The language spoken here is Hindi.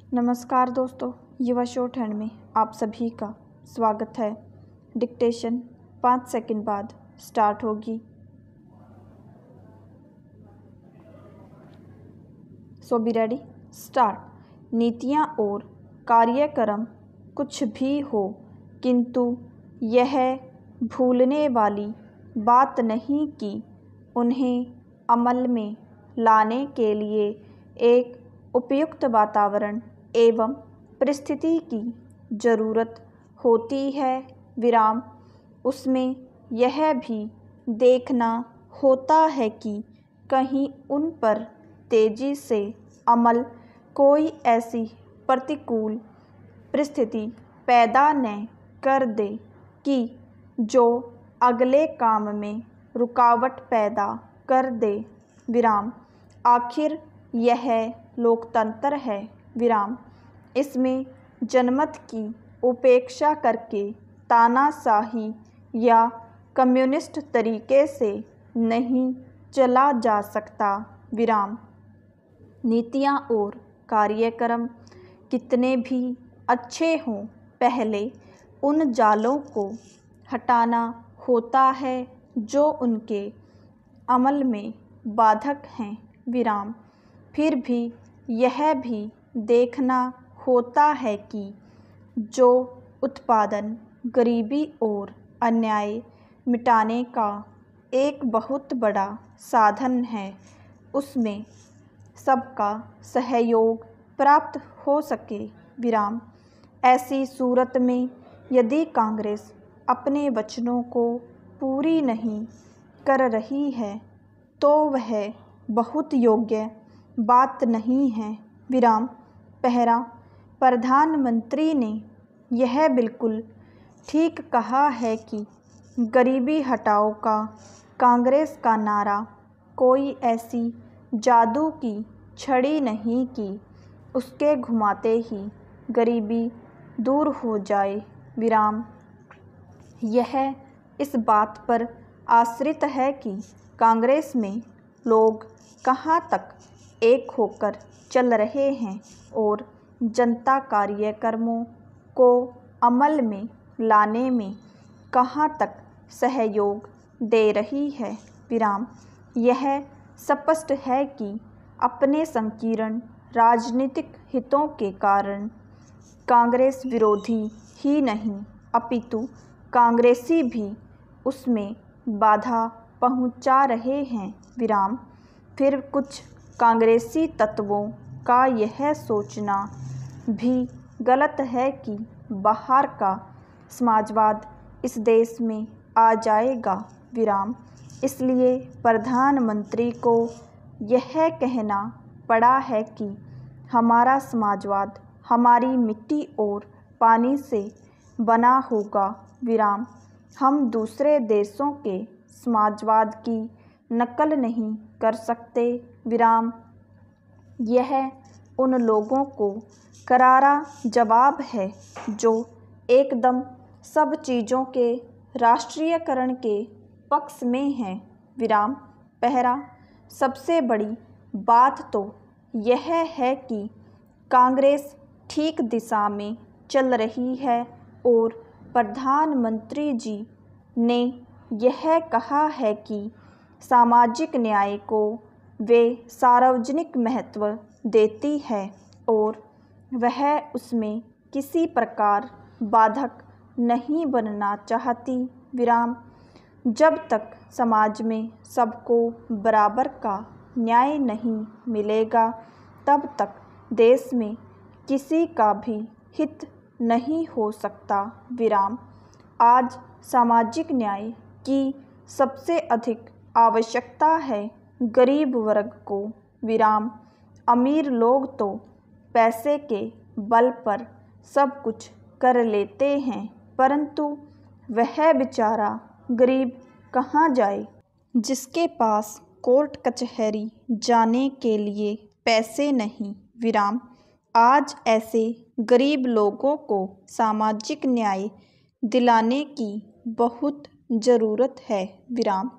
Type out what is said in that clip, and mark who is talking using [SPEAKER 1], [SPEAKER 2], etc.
[SPEAKER 1] नमस्कार दोस्तों, युवा शॉर्ट हैंड में आप सभी का स्वागत है। डिक्टेशन 5 सेकंड बाद स्टार्ट होगी। सो बी रेडी, स्टार्ट। नीतियाँ और कार्यक्रम कुछ भी हो, किंतु यह भूलने वाली बात नहीं कि उन्हें अमल में लाने के लिए एक उपयुक्त वातावरण एवं परिस्थिति की ज़रूरत होती है। विराम। उसमें यह भी देखना होता है कि कहीं उन पर तेज़ी से अमल कोई ऐसी प्रतिकूल परिस्थिति पैदा न कर दे कि जो अगले काम में रुकावट पैदा कर दे। विराम। आखिर यह लोकतंत्र है। विराम। इसमें जनमत की उपेक्षा करके तानाशाही या कम्युनिस्ट तरीके से नहीं चला जा सकता। विराम। नीतियाँ और कार्यक्रम कितने भी अच्छे हों, पहले उन जालों को हटाना होता है जो उनके अमल में बाधक हैं। विराम। फिर भी यह भी देखना होता है कि जो उत्पादन गरीबी और अन्याय मिटाने का एक बहुत बड़ा साधन है, उसमें सबका सहयोग प्राप्त हो सके। विराम। ऐसी सूरत में यदि कांग्रेस अपने वचनों को पूरी नहीं कर रही है तो वह बहुत योग्य बात नहीं है। विराम। पहला, प्रधानमंत्री ने यह बिल्कुल ठीक कहा है कि गरीबी हटाओ का कांग्रेस का नारा कोई ऐसी जादू की छड़ी नहीं कि उसके घुमाते ही गरीबी दूर हो जाए। विराम। यह इस बात पर आश्रित है कि कांग्रेस में लोग कहाँ तक एक होकर चल रहे हैं और जनता कार्यक्रमों को अमल में लाने में कहाँ तक सहयोग दे रही है। विराम। यह स्पष्ट है कि अपने संकीर्ण राजनीतिक हितों के कारण कांग्रेस विरोधी ही नहीं अपितु कांग्रेसी भी उसमें बाधा पहुंचा रहे हैं। विराम। फिर कुछ कांग्रेसी तत्वों का यह सोचना भी गलत है कि बाहर का समाजवाद इस देश में आ जाएगा। विराम। इसलिए प्रधानमंत्री को यह कहना पड़ा है कि हमारा समाजवाद हमारी मिट्टी और पानी से बना होगा। विराम। हम दूसरे देशों के समाजवाद की नकल नहीं कर सकते। विराम। यह उन लोगों को करारा जवाब है जो एकदम सब चीज़ों के राष्ट्रीयकरण के पक्ष में हैं। विराम। पहला, सबसे बड़ी बात तो यह है कि कांग्रेस ठीक दिशा में चल रही है और प्रधानमंत्री जी ने यह कहा है कि सामाजिक न्याय को वे सार्वजनिक महत्व देती है और वह उसमें किसी प्रकार बाधक नहीं बनना चाहती। विराम। जब तक समाज में सबको बराबर का न्याय नहीं मिलेगा तब तक देश में किसी का भी हित नहीं हो सकता। विराम। आज सामाजिक न्याय की सबसे अधिक आवश्यकता है गरीब वर्ग को। विराम। अमीर लोग तो पैसे के बल पर सब कुछ कर लेते हैं, परंतु वह बेचारा गरीब कहाँ जाए जिसके पास कोर्ट कचहरी जाने के लिए पैसे नहीं। विराम। आज ऐसे गरीब लोगों को सामाजिक न्याय दिलाने की बहुत ज़रूरत है। विराम।